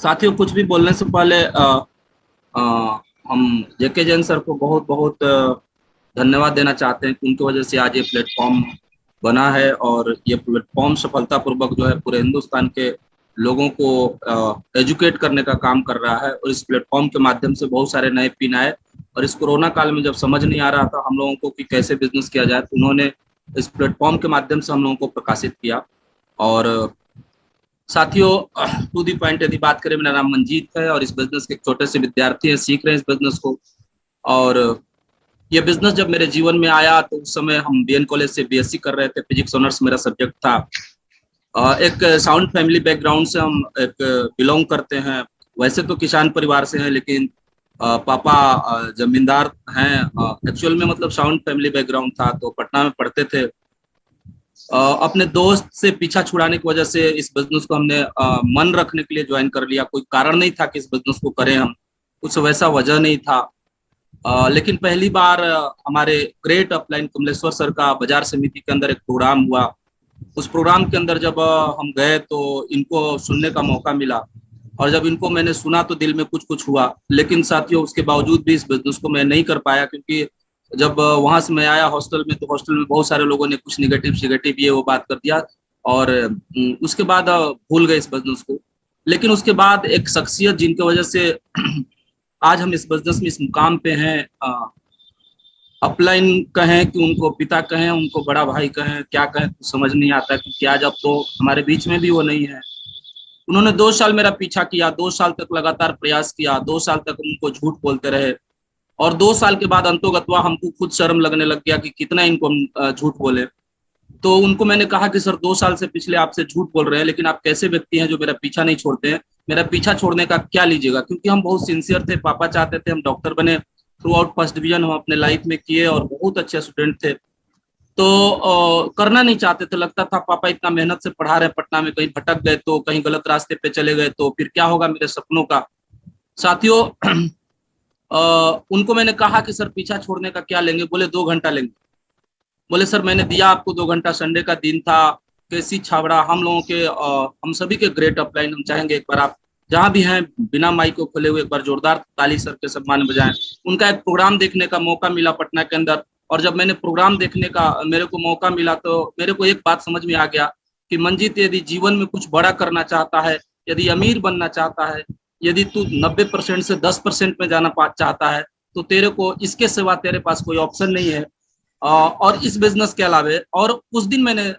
साथियों, कुछ भी बोलने से पहले अ, हम जेके जैन सर को बहुत बहुत धन्यवाद देना चाहते हैं कि उनकी वजह से आज ये प्लेटफॉर्म बना है और ये प्लेटफॉर्म सफलतापूर्वक जो है पूरे हिंदुस्तान के लोगों को एजुकेट करने का काम कर रहा है। और इस प्लेटफॉर्म के माध्यम से बहुत सारे नए पिन आए और इस कोरोना काल में जब समझ नहीं आ रहा था हम लोगों को कि कैसे बिजनेस किया जाए, तो उन्होंने इस प्लेटफॉर्म के माध्यम से हम लोगों को प्रकाशित किया। और साथियों, टू दी पॉइंट यदि बात करें, मेरा नाम मंजीत है और इस बिजनेस के एक छोटे से विद्यार्थी हैं, सीख रहे हैं इस बिजनेस को। और ये बिजनेस जब मेरे जीवन में आया तो उस समय हम बीएन कॉलेज से बीएससी कर रहे थे, फिजिक्स ऑनर्स मेरा सब्जेक्ट था। एक साउंड फैमिली बैकग्राउंड से हम एक बिलोंग करते हैं। वैसे तो किसान परिवार से हैं, लेकिन पापा जमींदार हैं। एक्चुअल में मतलब साउंड फैमिली बैकग्राउंड था, तो पटना में पढ़ते थे। अपने दोस्त से पीछा छुड़ाने की वजह से इस बिजनेस को हमने मन रखने के लिए ज्वाइन कर लिया। कोई कारण नहीं था कि इस बिजनेस को करें हम, कुछ वैसा वजह नहीं था। लेकिन पहली बार हमारे ग्रेट अपलाइन कमलेश्वर सर का बाजार समिति के अंदर एक प्रोग्राम हुआ। उस प्रोग्राम के अंदर जब हम गए तो इनको सुनने का मौका मिला, और जब इनको मैंने सुना तो दिल में कुछ कुछ हुआ। लेकिन साथियों, उसके बावजूद भी इस बिजनेस को मैं नहीं कर पाया, क्योंकि जब वहां से मैं आया हॉस्टल में, तो हॉस्टल में बहुत सारे लोगों ने कुछ निगेटिव ये वो बात कर दिया, और उसके बाद भूल गए इस बिजनेस को। लेकिन उसके बाद एक शख्सियत जिनकी वजह से आज हम इस बिजनेस में इस मुकाम पे हैं, अपलाइन कहें कि उनको पिता कहें, उनको बड़ा भाई कहें, क्या कहें कुछ समझ नहीं आता, क्योंकि आज अब तो हमारे बीच में भी वो नहीं है। उन्होंने 2 साल मेरा पीछा किया, 2 साल तक लगातार प्रयास किया, 2 साल तक उनको झूठ बोलते रहे। और 2 साल के बाद अंतोगत्वा हमको खुद शर्म लगने लग गया कि कितना इनको हम झूठ बोले। तो उनको मैंने कहा कि सर, 2 साल से पिछले आपसे झूठ बोल रहे हैं, लेकिन आप कैसे व्यक्ति हैं जो मेरा पीछा नहीं छोड़ते हैं? मेरा पीछा छोड़ने का क्या लीजिएगा? क्योंकि हम बहुत सिंसियर थे, पापा चाहते थे हम डॉक्टर बने। थ्रू आउट फर्स्ट डिवीजन हम अपने लाइफ में किए और बहुत अच्छे स्टूडेंट थे। तो करना नहीं चाहते थे। लगता था पापा इतना मेहनत से पढ़ा रहे पटना में, कहीं भटक गए तो, कहीं गलत रास्ते पे चले गए तो फिर क्या होगा मेरे सपनों का। साथियों, उनको मैंने कहा कि सर, पीछा छोड़ने का क्या लेंगे? बोले 2 घंटा लेंगे। बोले सर, मैंने दिया आपको 2 घंटा, संडे का दिन था, केसी छाबड़ा हम लोगों के हम सभी के ग्रेट अपलाइन। हम चाहेंगे एक बार आप जहां भी हैं बिना माइक को खोले हुए एक बार जोरदार ताली सर के सम्मान में बजाएं। उनका एक प्रोग्राम देखने का मौका मिला पटना के अंदर, और जब मैंने प्रोग्राम देखने का मेरे को मौका मिला तो मेरे को एक बात समझ में आ गया कि मंजीत, यदि जीवन में कुछ बड़ा करना चाहता है, यदि अमीर बनना चाहता है, यदि तू 90% से 10% में जाना चाहता है, तो तेरे को इसके सिवा तेरे पास कोई ऑप्शन नहीं है। और इस बिजनेस के अलावा, और उस दिन मैंने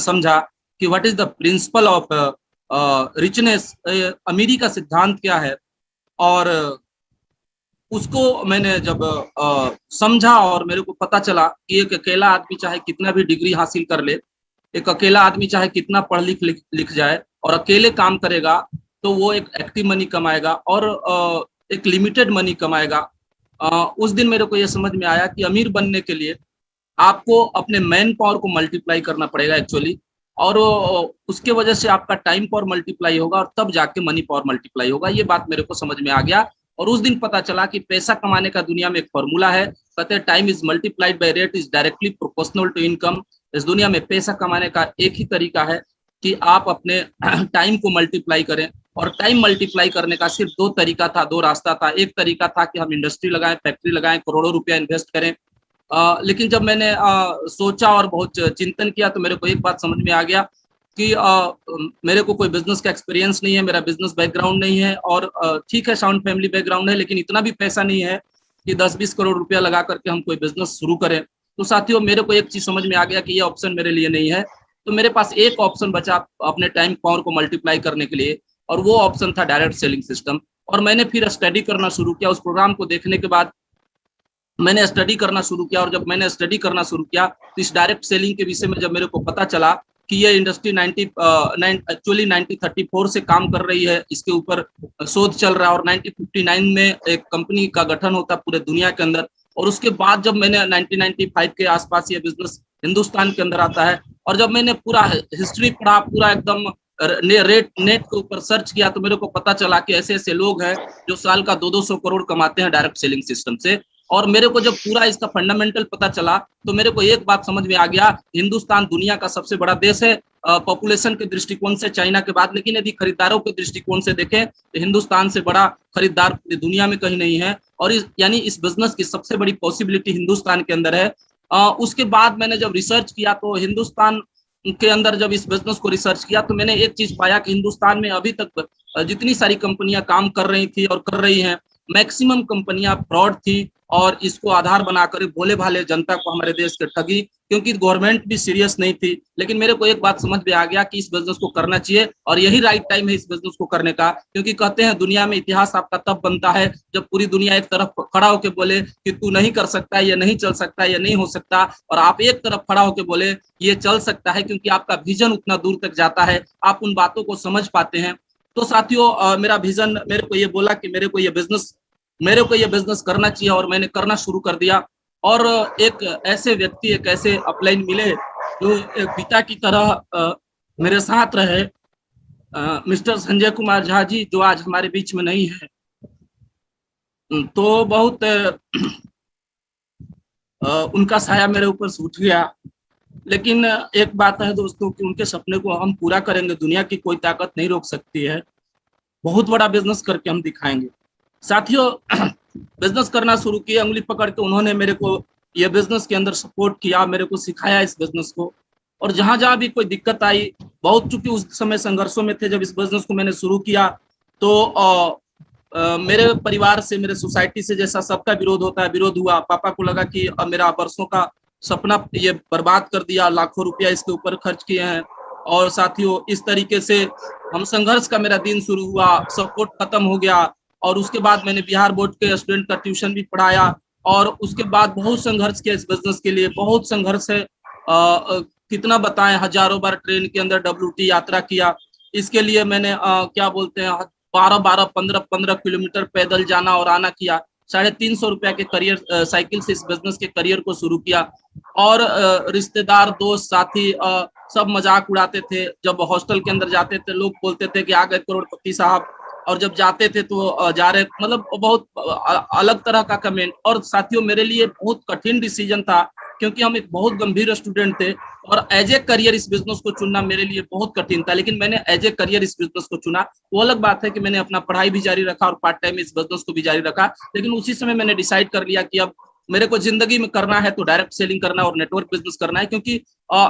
समझा कि what is the principle of richness, अमीरी का सिद्धांत क्या है। और उसको मैंने जब समझा और मेरे को पता चला कि एक अकेला आदमी चाहे कितना भी डिग्री हासिल कर ले, एक अकेला आदमी चाहे कितना पढ़ लिख जाए और अकेले काम करेगा, तो वो एक एक्टिव मनी कमाएगा और एक लिमिटेड मनी कमाएगा। उस दिन मेरे को ये समझ में आया कि अमीर बनने के लिए आपको अपने मैन पावर को मल्टीप्लाई करना पड़ेगा एक्चुअली, और उसके वजह से आपका टाइम पावर मल्टीप्लाई होगा और तब जाके मनी पावर मल्टीप्लाई होगा। ये बात मेरे को समझ में आ गया। और उस दिन पता चला कि पैसा कमाने का दुनिया में एक फॉर्मूला है, कहते हैं time is multiplied by rate is directly proportional to income. इस दुनिया में पैसा कमाने का एक ही तरीका है कि आप अपने टाइम को मल्टीप्लाई करें। और टाइम मल्टीप्लाई करने का सिर्फ 2 तरीका था, 2 रास्ता था। एक तरीका था कि हम इंडस्ट्री लगाएं, फैक्ट्री लगाएं, करोड़ों रुपया इन्वेस्ट करें। लेकिन जब मैंने सोचा और बहुत चिंतन किया तो मेरे को एक बात समझ में आ गया कि मेरे को कोई बिजनेस का एक्सपीरियंस नहीं है, मेरा बिजनेस बैकग्राउंड नहीं है, और ठीक है साउंड फैमिली बैकग्राउंड है, लेकिन इतना भी पैसा नहीं है कि 10-20 करोड़ रुपया लगा करके हम कोई बिजनेस शुरू करें। तो साथियों, मेरे को एक चीज समझ में आ गया कि ये ऑप्शन मेरे लिए नहीं है। तो मेरे पास एक ऑप्शन बचा अपने टाइम पावर को मल्टीप्लाई करने के लिए, और वो ऑप्शन था डायरेक्ट सेलिंग सिस्टम। और मैंने फिर स्टडी करना शुरू किया। उस प्रोग्राम को देखने के बाद मैंने स्टडी करना शुरू किया, और जब मैंने स्टडी करना शुरू किया तो इस डायरेक्ट सेलिंग के विषय में जब मेरे को पता चला कि ये इंडस्ट्री 1934 से काम कर रही है, इसके ऊपर शोध चल रहा है, और 1959 में एक कंपनी का गठन होता पूरे दुनिया के अंदर। और उसके बाद जब मैंने 1995 के आसपास ये बिजनेस हिंदुस्तान के अंदर आता है, और जब मैंने पूरा हिस्ट्री पढ़ा, पूरा एकदम नेट के ऊपर सर्च किया, तो मेरे को पता चला कि ऐसे ऐसे लोग हैं जो साल का 200-200 करोड़ कमाते हैं डायरेक्ट सेलिंग सिस्टम से। और मेरे को जब पूरा इसका फंडामेंटल पता चला तो मेरे को एक बात समझ में आ गया, हिंदुस्तान दुनिया का सबसे बड़ा देश है, पॉपुलेशन के दृष्टिकोण से चाइना के बाद, लेकिन यदि खरीदारों के दृष्टिकोण से देखें तो हिंदुस्तान से बड़ा खरीदार पूरी दुनिया में कहीं नहीं है, और यानी इस बिजनेस की सबसे बड़ी पॉसिबिलिटी हिंदुस्तान के अंदर है। उसके बाद मैंने जब रिसर्च किया तो हिंदुस्तान के अंदर जब इस बिजनेस को रिसर्च किया तो मैंने एक चीज पाया कि हिंदुस्तान में अभी तक जितनी सारी कंपनियां काम कर रही थी और कर रही हैं, मैक्सिमम कंपनियां फ्रॉड थी और इसको आधार बनाकर भोले भाले जनता को हमारे देश के ठगी, क्योंकि गवर्नमेंट भी सीरियस नहीं थी। लेकिन मेरे को एक बात समझ में आ गया कि इस बिजनेस को करना चाहिए और यही राइट टाइम है इस बिजनेस को करने का, क्योंकि कहते हैं दुनिया में इतिहास आपका तब बनता है जब पूरी दुनिया एक तरफ खड़ा होकर बोले कि तू नहीं कर सकता, ये नहीं चल सकता, ये नहीं हो सकता, और आप एक तरफ खड़ा होकर बोले ये चल सकता है, क्योंकि आपका विजन उतना दूर तक जाता है, आप उन बातों को समझ पाते हैं। तो साथियों, मेरा विजन मेरे को ये बोला कि मेरे को ये बिजनेस करना चाहिए और मैंने करना शुरू कर दिया। और एक ऐसे व्यक्ति, एक ऐसे अपलाइन मिले जो एक पिता की तरह मेरे साथ रहे, मिस्टर संजय कुमार झा जी, जो आज हमारे बीच में नहीं है। तो बहुत उनका साया मेरे ऊपर से उठ गया। लेकिन एक बात है दोस्तों कि उनके सपने को हम पूरा करेंगे, दुनिया की कोई ताकत नहीं रोक सकती है। बहुत बड़ा बिजनेस करके हम दिखाएंगे। साथियों, बिजनेस करना शुरू किया, उंगली पकड़ के उन्होंने मेरे को ये बिजनेस के अंदर सपोर्ट किया, मेरे को सिखाया इस बिजनेस को। और जहां जहां भी कोई दिक्कत आई, बहुत चूंकि उस समय संघर्षों में थे जब इस बिजनेस को मैंने शुरू किया, तो मेरे परिवार से, मेरे सोसाइटी से, जैसा सबका विरोध होता है, विरोध हुआ। पापा को लगा कि मेरा वर्षों का सपना ये बर्बाद कर दिया, लाखों रुपया इसके ऊपर खर्च किए हैं। और साथियों, इस तरीके से हम संघर्ष का मेरा दिन शुरू हुआ, सपोर्ट खत्म हो गया। और उसके बाद मैंने बिहार बोर्ड के स्टूडेंट का ट्यूशन भी पढ़ाया, और उसके बाद बहुत संघर्ष किया इस बिजनेस के लिए, बहुत संघर्ष है। कितना बताएं, हजारों बार ट्रेन के अंदर WT यात्रा किया। इसके लिए मैंने क्या बोलते हैं 12-12, 15-15 किलोमीटर पैदल जाना और आना किया। 350 रुपया के करियर साइकिल से इस बिजनेस के करियर को शुरू किया। और रिश्तेदार, दोस्त, साथी सब मजाक उड़ाते थे। जब हॉस्टल के अंदर जाते थे लोग बोलते थे कि आ गए करोड़पति साहब, और जब जाते थे तो जा रहे, मतलब बहुत अलग तरह का कमेंट। और साथियों, मेरे लिए बहुत कठिन डिसीजन था, क्योंकि हम एक बहुत गंभीर स्टूडेंट थे, और एज ए करियर इस बिजनेस को चुनना मेरे लिए बहुत कठिन था। लेकिन मैंने एज ए करियर इस बिजनेस को चुना। वो अलग बात है कि मैंने अपना पढ़ाई भी जारी रखा और पार्ट टाइम इस बिजनेस को भी जारी रखा। लेकिन उसी समय मैंने डिसाइड कर लिया कि अब मेरे को जिंदगी में करना है तो डायरेक्ट सेलिंग करना और नेटवर्क बिजनेस करना है, क्योंकि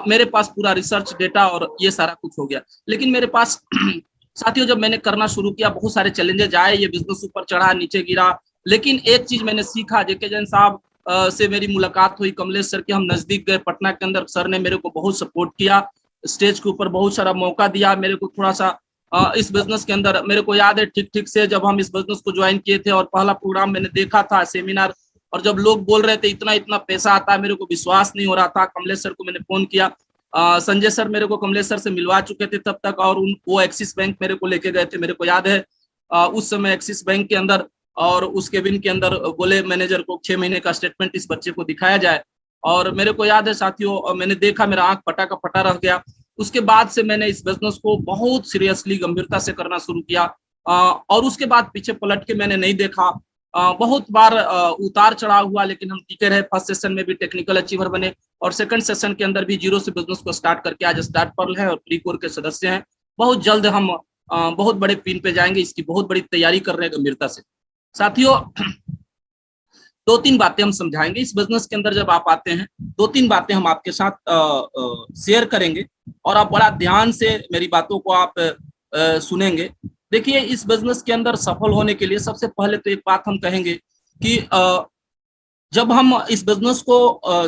मेरे पास पूरा रिसर्च डेटा और ये सारा कुछ हो गया। लेकिन मेरे पास साथियों, जब मैंने करना शुरू किया, बहुत सारे चैलेंजेस आए, ये बिजनेस ऊपर चढ़ा, नीचे गिरा। लेकिन एक चीज मैंने सीखा, जेके जैन साहब से मेरी मुलाकात हुई, कमलेश सर के हम नजदीक गए पटना के अंदर। सर ने मेरे को बहुत सपोर्ट किया, स्टेज के ऊपर बहुत सारा मौका दिया मेरे को। थोड़ा सा इस बिजनेस के अंदर मेरे को याद है ठीक ठीक से, जब हम इस बिजनेस को ज्वाइन किए थे और पहला प्रोग्राम मैंने देखा था, सेमिनार, और जब लोग बोल रहे थे इतना इतना पैसा आता है, मेरे को विश्वास नहीं हो रहा था। कमलेश सर को मैंने फोन किया, संजय सर मेरे को कमलेश सर से मिलवा चुके थे तब तक, और वो एक्सिस बैंक मेरे को लेके गए थे। मेरे को याद है उस समय एक्सिस बैंक के अंदर और उस केबिन के अंदर बोले मैनेजर को 6 महीने का स्टेटमेंट इस बच्चे को दिखाया जाए। और मेरे को याद है साथियों, मैंने देखा, मेरा आंख फटा का फटा रह गया। उसके बाद से मैंने इस बिजनेस को बहुत सीरियसली, गंभीरता से करना शुरू किया, और उसके बाद पीछे पलट के मैंने नहीं देखा। बहुत बार उतार चढ़ाव हुआ, लेकिन हम टिके रहे। फर्स्ट सेशन में भी टेक्निकल अचीवर बने, और सेकंड सेशन के अंदर भी जीरो से बिजनेस को स्टार्ट करके आज स्टार्ट पर्ल है और प्री कोर के सदस्य हैं। बहुत जल्द हम बहुत बड़े पिन पे जाएंगे, इसकी बहुत बड़ी तैयारी कर रहे हैं गंभीरता से। साथियों, 2-3 बातें हम समझाएंगे इस बिजनेस के अंदर। जब आप आते हैं 2-3 बातें हम आपके साथ शेयर करेंगे, और आप बड़ा ध्यान से मेरी बातों को आप सुनेंगे। देखिए, इस बिजनेस के अंदर सफल होने के लिए सबसे पहले तो एक बात हम कहेंगे कि जब हम इस बिजनेस को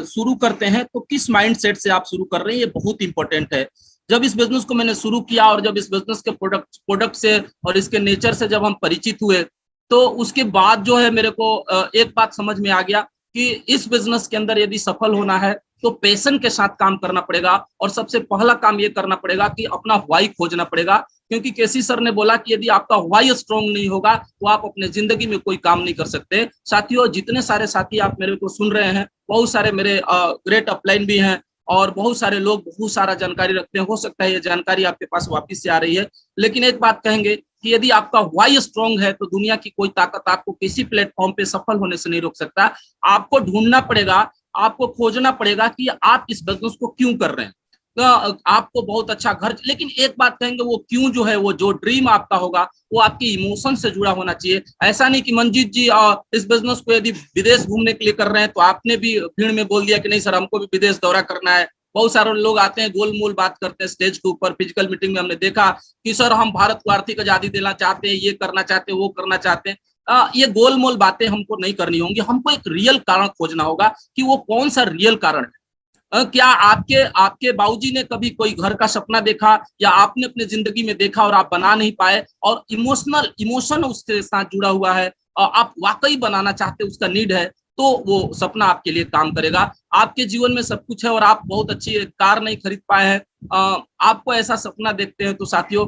शुरू करते हैं तो किस माइंडसेट से आप शुरू कर रहे हैं, ये बहुत इंपॉर्टेंट है। जब इस बिजनेस को मैंने शुरू किया और जब इस बिजनेस के प्रोडक्ट से और इसके नेचर से जब हम परिचित हुए, तो उसके बाद जो है मेरे को एक बात समझ में आ गया कि इस बिजनेस के अंदर यदि सफल होना है तो पैशन के साथ काम करना पड़ेगा। और सबसे पहला काम ये करना पड़ेगा कि अपना व्हाई खोजना पड़ेगा, क्योंकि केसी सर ने बोला कि यदि आपका व्हाई स्ट्रांग नहीं होगा तो आप अपने जिंदगी में कोई काम नहीं कर सकते। साथियों, जितने सारे साथी आप मेरे को सुन रहे हैं, बहुत सारे मेरे ग्रेट अपलाइन भी हैं, और बहुत सारे लोग बहुत सारा जानकारी रखते हैं। हो सकता है ये जानकारी आपके पास वापस से आ रही है, लेकिन एक बात कहेंगे कि यदि आपका व्हाई स्ट्रांग है तो दुनिया की कोई ताकत आपको किसी प्लेटफॉर्म पे सफल होने से नहीं रोक सकता। आपको ढूंढना पड़ेगा, आपको खोजना पड़ेगा कि आप इस बिजनेस को क्यों कर रहे हैं। आपको बहुत अच्छा घर, लेकिन एक बात कहेंगे वो क्यों जो है, वो जो ड्रीम आपका होगा वो आपके इमोशन से जुड़ा होना चाहिए। ऐसा नहीं कि मंजीत जी इस बिजनेस को यदि विदेश घूमने के लिए कर रहे हैं तो आपने भी भीड़ में बोल दिया कि नहीं सर हमको भी विदेश दौरा करना है। बहुत सारे लोग आते हैं गोल मोल बात करते हैं स्टेज के ऊपर, फिजिकल मीटिंग में हमने देखा कि सर हम भारत को आर्थिक आजादी देना चाहते हैं, ये करना चाहते हैं, वो करना चाहते हैं। ये गोल मोल बातें हमको नहीं करनी होंगी, हमको एक रियल कारण खोजना होगा कि वो कौन सा रियल कारण है। क्या आपके आपके बाबूजी ने कभी कोई घर का सपना देखा या आपने अपने जिंदगी में देखा और आप बना नहीं पाए और इमोशन उसके साथ जुड़ा हुआ है और आप वाकई बनाना चाहते, उसका नीड है, तो वो सपना आपके लिए काम करेगा। आपके जीवन में सब कुछ है और आप बहुत अच्छी कार नहीं खरीद पाए हैं, आपको ऐसा सपना देखते हैं तो साथियों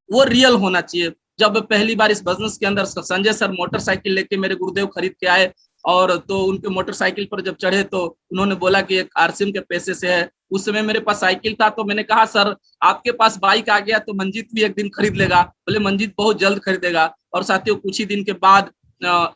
वो रियल होना चाहिए। जब पहली बार इस बिजनेस के अंदर संजय सर मोटरसाइकिल लेके मेरे गुरुदेव खरीद के आए और तो उनके मोटरसाइकिल पर जब चढ़े तो उन्होंने बोला कि एक आरसीएम के पैसे से है। उस समय मेरे पास साइकिल था तो मैंने कहा सर आपके पास बाइक आ गया तो मंजीत भी एक दिन खरीद लेगा। बोले मंजीत बहुत जल्द खरीदेगा। और साथियों कुछ ही दिन के बाद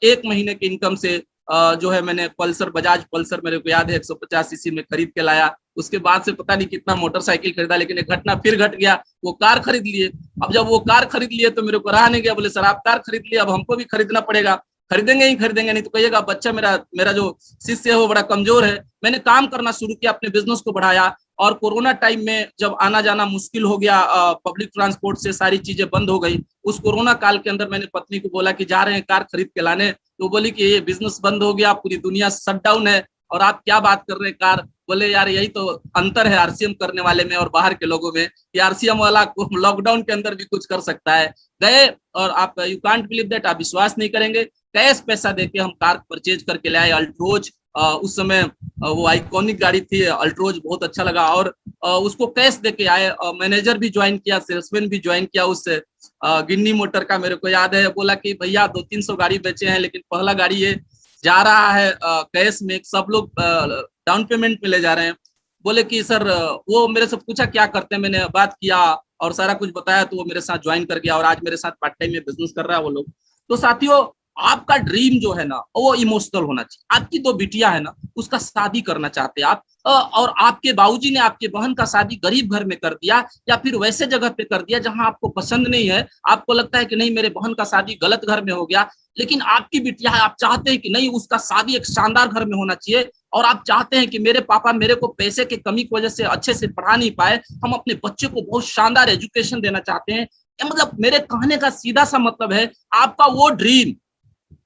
1 महीने की इनकम से जो है मैंने पल्सर, बजाज पल्सर मेरे को याद है 150 सीसी में खरीद के लाया। उसके बाद से पता नहीं कितना मोटरसाइकिल खरीदा, लेकिन एक घटना फिर घट गया, वो कार खरीद लिए। अब जब वो कार खरीद लिए तो मेरे को रहा नहीं गया, बोले सर आप कार खरीद लिए अब हमको भी खरीदना पड़ेगा। खरीदेंगे ही खरीदेंगे, नहीं तो कहिएगा बच्चा मेरा मेरा जो शिष्य है वो बड़ा कमजोर है। मैंने काम करना शुरू किया, अपने बिजनेस को बढ़ाया और कोरोना टाइम में जब आना जाना मुश्किल हो गया, पब्लिक ट्रांसपोर्ट से सारी चीजें बंद हो गई, उस कोरोना काल के अंदर मैंने पत्नी को बोला कि जा रहे हैं कार खरीद के लाने, तो बोली कि ये बिजनेस बंद हो गया, पूरी दुनिया शटडाउन है और आप क्या बात कर रहे हैं कार। बोले यार यही तो अंतर है आरसीएम करने वाले में और बाहर के लोगों में, कि आरसीएम वाला लॉकडाउन के अंदर भी कुछ कर सकता है। गए और आप यू कांट बिलीव दैट, आप विश्वास नहीं करेंगे, कैश पैसा देके हम कार परचेज करके लाए अल्ट्रोज। उस समय वो आइकॉनिक गाड़ी थी अल्ट्रोज, बहुत अच्छा लगा और उसको कैश देके आए। मैनेजर भी ज्वाइन किया, सेल्समैन भी ज्वाइन किया उससे, गिन्नी मोटर का मेरे को याद है। बोला कि भैया 200-300 गाड़ी बेचे हैं लेकिन पहला गाड़ी ये जा रहा है कैश में, सब लोग डाउन पेमेंट पे ले जा रहे हैं। बोले कि सर वो मेरे से पूछा क्या करते हैं, मैंने बात किया और सारा कुछ बताया तो वो मेरे साथ ज्वाइन कर गया और आज मेरे साथ पार्ट टाइम में बिजनेस कर रहा है वो लोग। तो साथियों आपका ड्रीम जो है ना वो इमोशनल होना चाहिए। आपकी 2 बिटिया है ना, उसका शादी करना चाहते हैं आप, और आपके बाबूजी ने आपके बहन का शादी गरीब घर में कर दिया या फिर वैसे जगह पे कर दिया जहां आपको पसंद नहीं है, आपको लगता है कि नहीं मेरे बहन का शादी गलत घर में हो गया, लेकिन आपकी बिटिया है, आप चाहते हैं कि नहीं उसका शादी एक शानदार घर में होना चाहिए और आप चाहते हैं कि मेरे पापा मेरे को पैसे की कमी की वजह से अच्छे से पढ़ा नहीं पाए, हम अपने बच्चे को बहुत शानदार एजुकेशन देना चाहते हैं। मतलब मेरे कहने का सीधा सा मतलब है आपका वो ड्रीम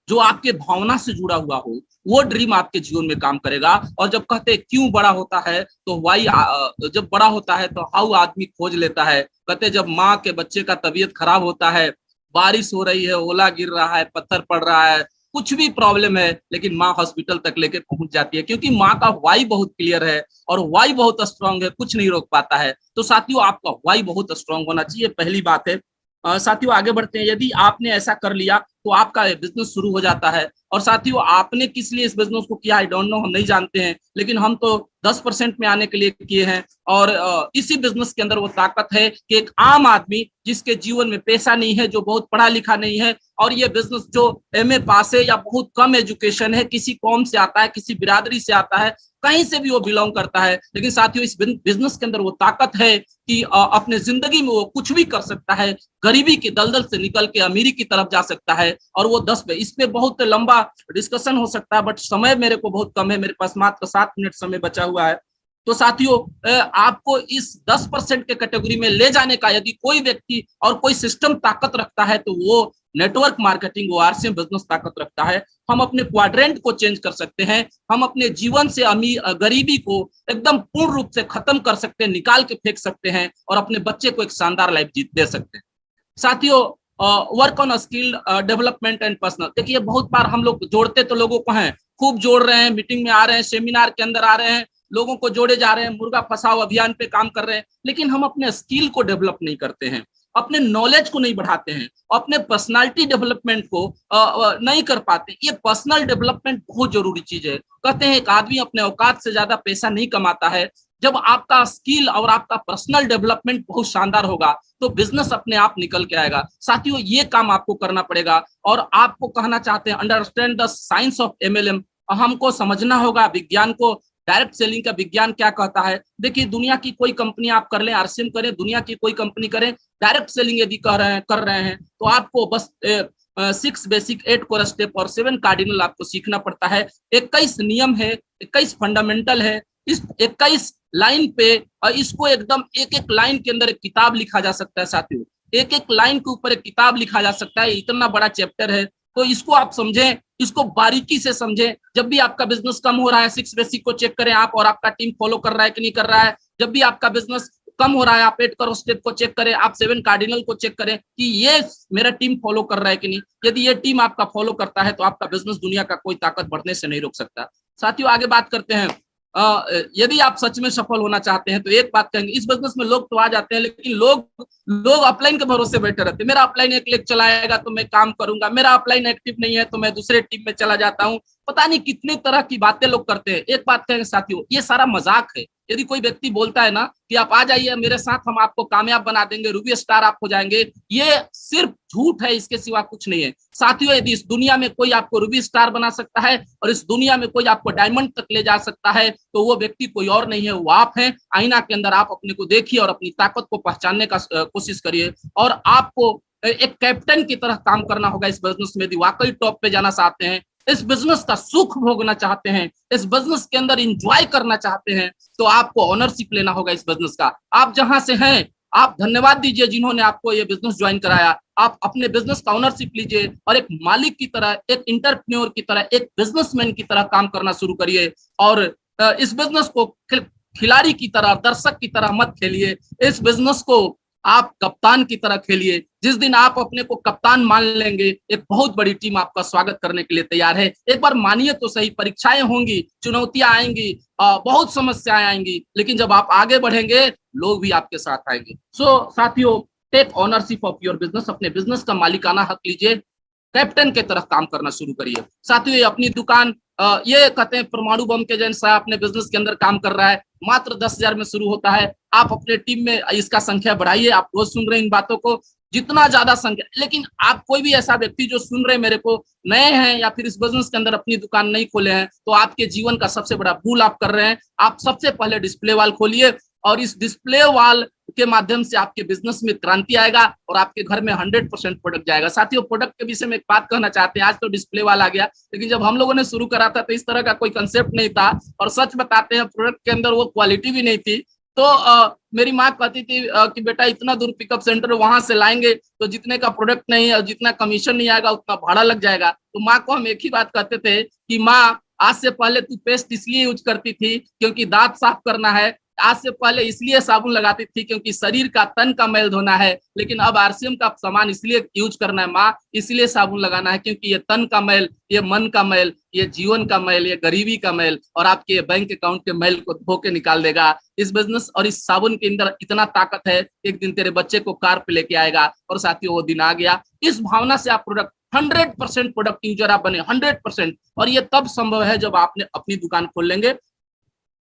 जो आपके भावना से जुड़ा हुआ हो, वो ड्रीम आपके जीवन में काम करेगा। और जब कहते हैं क्यों बड़ा होता है तो वाई, जब बड़ा होता है तो हाउ आदमी खोज लेता है। कहते जब माँ के बच्चे का तबीयत खराब होता है, बारिश हो रही है, ओला गिर रहा है, पत्थर पड़ रहा है, कुछ भी प्रॉब्लम है, लेकिन माँ हॉस्पिटल तक लेके पहुंच जाती है क्योंकि माँ का वाई बहुत क्लियर है और वाई बहुत स्ट्रांग है, कुछ नहीं रोक पाता है। तो साथियों आपका वाई बहुत स्ट्रांग होना चाहिए, पहली बात है। साथियों आगे बढ़ते हैं। यदि आपने ऐसा कर लिया तो आपका बिजनेस शुरू हो जाता है। और साथियों आपने किस लिए इस बिजनेस को किया आई डोंट नो, हम नहीं जानते हैं, लेकिन हम तो 10% में आने के लिए किए हैं। और इसी बिजनेस के अंदर वो ताकत है कि एक आम आदमी जिसके जीवन में पैसा नहीं है, जो बहुत पढ़ा लिखा नहीं है, और ये बिजनेस जो एमए पास है या बहुत कम एजुकेशन है, किसी कौम से आता है, किसी बिरादरी से आता है, कहीं से भी वो बिलोंग करता है, लेकिन साथियों इस बिजनेस के अंदर वो ताकत है कि अपने जिंदगी में वो कुछ भी कर सकता है, गरीबी के दलदल से निकल के अमीरी की तरफ जा सकता है। और वो 10 पे इस पे बहुत लंबा डिस्कशन हो सकता है, बट समय मेरे को बहुत कम है, मेरे पास मात्र 7 मिनट समय बचा हुआ है। तो साथियों आपको इस 10% के कैटेगरी में ले जाने का यदि कोई व्यक्ति और कोई सिस्टम ताकत रखता है तो वो नेटवर्क मार्केटिंग, वो आरसीएम बिजनेस ताकत रखता है। हम अपने क्वाड्रेंट को चेंज कर सकते हैं, हम अपने जीवन से गरीबी को एकदम पूर्ण रूप से खत्म कर सकते हैं, निकाल के फेंक सकते हैं और अपने बच्चे को एक शानदार लाइफ जीत दे सकते हैं। साथियों work on skill development and personal, देखिए बहुत बार हम लोग जोड़ते तो लोगों को हैं, खूब जोड़ रहे हैं, मीटिंग में आ रहे हैं, सेमिनार के अंदर आ रहे हैं, लोगों को जोड़े जा रहे हैं, मुर्गा फंसाओ अभियान पे काम कर रहे हैं, लेकिन हम अपने स्किल को डेवलप नहीं करते हैं, अपने नॉलेज को नहीं बढ़ाते हैं, अपने पर्सनालिटी डेवलपमेंट को नहीं कर पाते। ये पर्सनल डेवलपमेंट बहुत जरूरी चीज है। कहते हैं एक आदमी अपने औकात से ज्यादा पैसा नहीं कमाता है। जब आपका स्किल और आपका पर्सनल डेवलपमेंट बहुत शानदार होगा तो बिजनेस अपने आप निकल के आएगा। साथियों ये काम आपको करना पड़ेगा। और आपको कहना चाहते हैं understand the science of MLM, हमको समझना होगा विज्ञान को, डायरेक्ट सेलिंग का विज्ञान क्या कहता है। देखिए दुनिया की कोई कंपनी आप कर लें, आरसीएम करें, दुनिया की कोई कंपनी करें, डायरेक्ट सेलिंग यदि कर रहे हैं तो आपको बस 6 बेसिक, 8 कोर स्टेप और 7 कार्डिनल आपको सीखना पड़ता है। 21 नियम है, 21 फंडामेंटल है। इस 21 लाइन पे इसको एकदम एक एक लाइन के अंदर एक किताब लिखा जा सकता है साथियों, एक एक लाइन के ऊपर एक किताब लिखा जा सकता है, इतना बड़ा चैप्टर है। तो इसको आप समझें, इसको बारीकी से समझें। जब भी आपका बिजनेस कम हो रहा है, 6 बेसिक को चेक करें आप, और आपका टीम फॉलो कर रहा है कि नहीं कर रहा है। जब भी आपका बिजनेस कम हो रहा है, आप 8 करोड़ स्टेप को चेक करें, आप 7 कार्डिनल को चेक करें कि ये मेरा टीम फॉलो कर रहा है कि नहीं। यदि ये टीम आपका फॉलो करता है तो आपका बिजनेस दुनिया का कोई ताकत बढ़ने से नहीं रोक सकता। साथियों आगे बात करते हैं। यदि आप सच में सफल होना चाहते हैं तो एक बात कहेंगे, इस बिजनेस में लोग तो आ जाते हैं, लेकिन लोग अपलाइन के भरोसे बैठे रहते हैं। मेरा अपलाइन एक लेग चलाएगा तो मैं काम करूंगा, मेरा अपलाइन एक्टिव नहीं है तो मैं दूसरे टीम में चला जाता हूं। पता नहीं कितने तरह की बातें लोग करते हैं। एक बात कहेंगे साथियों, ये सारा मजाक है। यदि कोई व्यक्ति बोलता है ना कि आप आ जाइए मेरे साथ, हम आपको कामयाब बना देंगे, रूबी स्टार आप हो जाएंगे, ये सिर्फ झूठ है, इसके सिवा कुछ नहीं है। साथियों यदि इस दुनिया में कोई आपको रूबी स्टार बना सकता है और इस दुनिया में कोई आपको डायमंड तक ले जा सकता है तो वो व्यक्ति कोई और नहीं है, वो आप हैं। आईना के अंदर आप अपने को देखिए और अपनी ताकत को पहचानने का कोशिश करिए। और आपको एक कैप्टन की तरह काम करना होगा इस बिजनेस में। यदि वाकई टॉप पे जाना चाहते हैं, इस बिजनेस का सुख भोगना चाहते हैं, इस बिजनेस के अंदर इंजॉय करना चाहते हैं, तो आपको ऑनरशिप लेना होगा इस बिजनेस का। आप जहां से हैं आप धन्यवाद दीजिए जिन्होंने आपको ये बिजनेस ज्वाइन कराया। आप अपने बिजनेस का ओनरशिप लीजिए और एक मालिक की तरह, एक इंटरप्रेन्योर की तरह, एक बिजनेसमैन की तरह काम करना शुरू करिए। और इस बिजनेस को खिलाड़ी की तरह, दर्शक की तरह मत खेलिए, इस बिजनेस को आप कप्तान की तरह खेलिए। जिस दिन आप अपने को कप्तान मान लेंगे, एक बहुत बड़ी टीम आपका स्वागत करने के लिए तैयार है। एक बार मानिए तो सही, परीक्षाएं होंगी, चुनौतियां आएंगी, बहुत समस्याएं आएंगी, लेकिन जब आप आगे बढ़ेंगे लोग भी आपके साथ आएंगे। सो साथियों, take ownership of your business, अपने बिजनेस का मालिकाना हक लीजिए, कैप्टन के तरह काम करना शुरू करिए। साथियों अपनी दुकान, ये कहते हैं परमाणु बम के जैसा अपने बिजनेस के अंदर काम कर रहा है, मात्र 10,000 में शुरू होता है। आप अपने टीम में इसका संख्या बढ़ाइए। आप रोज सुन रहे हैं इन बातों को, जितना ज्यादा संख्या, लेकिन आप कोई भी ऐसा व्यक्ति जो सुन रहे मेरे को, नए हैं या फिर इस बिजनेस के अंदर अपनी दुकान नहीं खोले हैं, तो आपके जीवन का सबसे बड़ा भूल आप कर रहे हैं। आप सबसे पहले डिस्प्ले वॉल खोलिए और इस डिस्प्ले वॉल के माध्यम से आपके बिजनेस में क्रांति आएगा और आपके घर में 100% प्रोडक्ट जाएगा। साथियों प्रोडक्ट के विषय में एक बात कहना चाहते हैं। आज तो डिस्प्ले वाला आ गया, लेकिन जब हम लोगों ने शुरू करा था तो इस तरह का कोई कंसेप्ट नहीं था, और सच बताते हैं प्रोडक्ट के अंदर वो क्वालिटी भी नहीं थी। तो मेरी माँ कहती थी कि बेटा इतना दूर पिकअप सेंटर वहां से लाएंगे तो जितने का प्रोडक्ट नहीं है, जितना कमीशन नहीं आएगा उतना भाड़ा लग जाएगा। तो माँ को हम एक ही बात कहते थे कि माँ, आज से पहले तू पेस्ट इसलिए यूज करती थी क्योंकि दांत साफ करना है, आज से पहले इसलिए साबुन लगाती थी क्योंकि शरीर का, तन का मैल धोना है, लेकिन अब आरसीएम का सामान इसलिए यूज करना है माँ, इसलिए साबुन लगाना है क्योंकि ये तन का मैल, ये मन का मैल, ये जीवन का मैल, ये गरीबी का मैल और आपके बैंक अकाउंट के मैल को धो के निकाल देगा। इस बिजनेस और इस साबुन के अंदर इतना ताकत है, एक दिन तेरे बच्चे को कार पे लेके आएगा। और साथियों वो दिन आ गया। इस भावना से आप प्रोडक्ट 100% प्रोडक्ट यूजर आप बने, 100%। और ये तब संभव है जब आपने अपनी दुकान खोल लेंगे।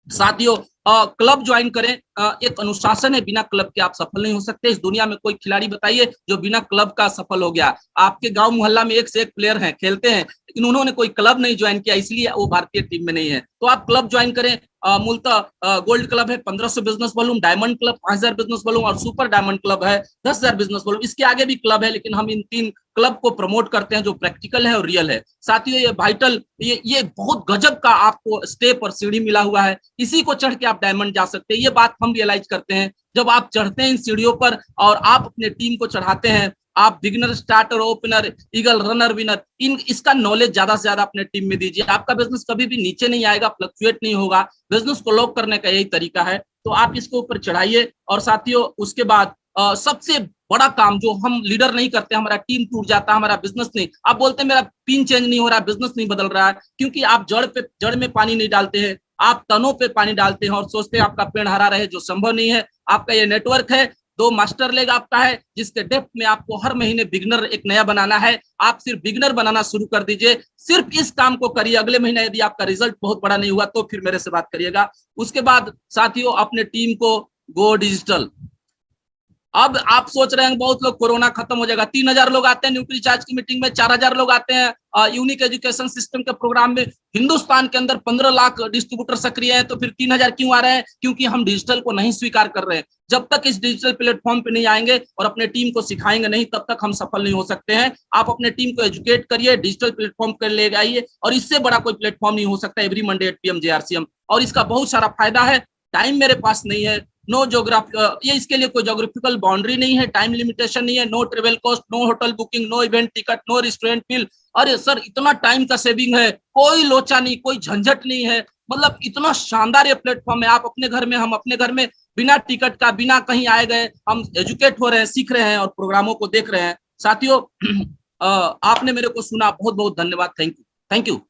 साथियों क्लब ज्वाइन करें, एक अनुशासन है, बिना क्लब के आप सफल नहीं हो सकते। इस दुनिया में कोई खिलाड़ी बताइए जो बिना क्लब का सफल हो गया। आपके गांव मोहल्ला में एक से एक प्लेयर हैं, खेलते हैं, लेकिन उन्होंने कोई क्लब नहीं ज्वाइन किया, इसलिए वो भारतीय टीम में नहीं है। तो आप क्लब ज्वाइन करें। मूलतः गोल्ड क्लब है 1500 business volume, diamond club 5000 business volume और सुपर डायमंड क्लब है 10,000 बिजनेस वॉल्यूम। इसके आगे भी क्लब है, लेकिन हम इन 3 क्लब को प्रमोट करते हैं जो प्रैक्टिकल है और रियल है। साथियों ये वाइटल, ये बहुत गजब का आपको स्टेप और सीढ़ी मिला हुआ है, इसी को चढ़ के आप डायमंड जा सकते हैं। ये बात हम रियलाइज करते हैं जब आप चढ़ते हैं इन सीढ़ियों पर और आप अपने टीम को चढ़ाते हैं। आप beginner, starter, opener, eagle, runner, winner, इसका नॉलेज ज्यादा से ज्यादा अपने टीम में दीजिए। आपका बिजनेस कभी भी नीचे नहीं आएगा, फ्लक्चुएट नहीं होगा। बिजनेस को लॉक करने का यही तरीका है, तो आप इसके ऊपर चढ़ाइए। और साथियों उसके बाद सबसे बड़ा काम जो हम लीडर नहीं करते, हमारा टीम टूट जाता है, हमारा बिजनेस नहीं, आप बोलते हैं मेरा पिन चेंज नहीं हो रहा, बिजनेस नहीं बदल रहा है, क्योंकि आप जड़ में पानी नहीं डालते हैं, आप तनों पे पानी डालते हैं और सोचते हैं आपका पेड़ हरा रहे, जो संभव नहीं है। आपका ये नेटवर्क है, 2 मास्टर लेग आपका है, जिसके डेप्थ में आपको हर महीने बिगनर एक नया बनाना है। आप सिर्फ बिगनर बनाना शुरू कर दीजिए, सिर्फ इस काम को करिए। अगले महीने यदि आपका रिजल्ट बहुत बड़ा नहीं हुआ तो फिर मेरे से बात करिएगा। उसके बाद साथियों अपने टीम को गो डिजिटल, अब आप सोच रहे हैं बहुत लोग कोरोना खत्म हो जाएगा, 3,000 लोग आते हैं न्यूक्लियर चार्ज की मीटिंग में, 4,000 लोग आते हैं यूनिक एजुकेशन सिस्टम के प्रोग्राम में। हिंदुस्तान के अंदर 15 लाख डिस्ट्रीब्यूटर सक्रिय हैं, तो फिर 3,000 क्यों आ रहे हैं? क्योंकि हम डिजिटल को नहीं स्वीकार कर रहे हैं। जब तक इस डिजिटल प्लेटफॉर्म पे नहीं आएंगे और अपने टीम को सिखाएंगे नहीं, तब तक हम सफल नहीं हो सकते हैं। आप अपने टीम को एजुकेट करिए, डिजिटल प्लेटफॉर्म कर ले आइए, और इससे बड़ा कोई प्लेटफॉर्म नहीं हो सकता एवरी मंडे 8 PM JRCM। और इसका बहुत सारा फायदा है। टाइम मेरे पास नहीं है, नो जोग्राफी, ये इसके लिए कोई जोग्राफिकल बाउंड्री नहीं है, टाइम लिमिटेशन नहीं है, no travel cost, no hotel booking, no event ticket, no restaurant bill. अरे सर, इतना टाइम का सेविंग है, कोई लोचा नहीं, कोई झंझट नहीं है। मतलब इतना शानदार ये प्लेटफॉर्म है। आप अपने घर में, हम अपने घर में, बिना टिकट का, बिना कहीं आए गए हम एजुकेट हो रहे हैं, सीख रहे हैं और प्रोग्रामों को देख रहे हैं। साथियों, आपने मेरे को सुना, बहुत बहुत धन्यवाद। Thank you, thank you.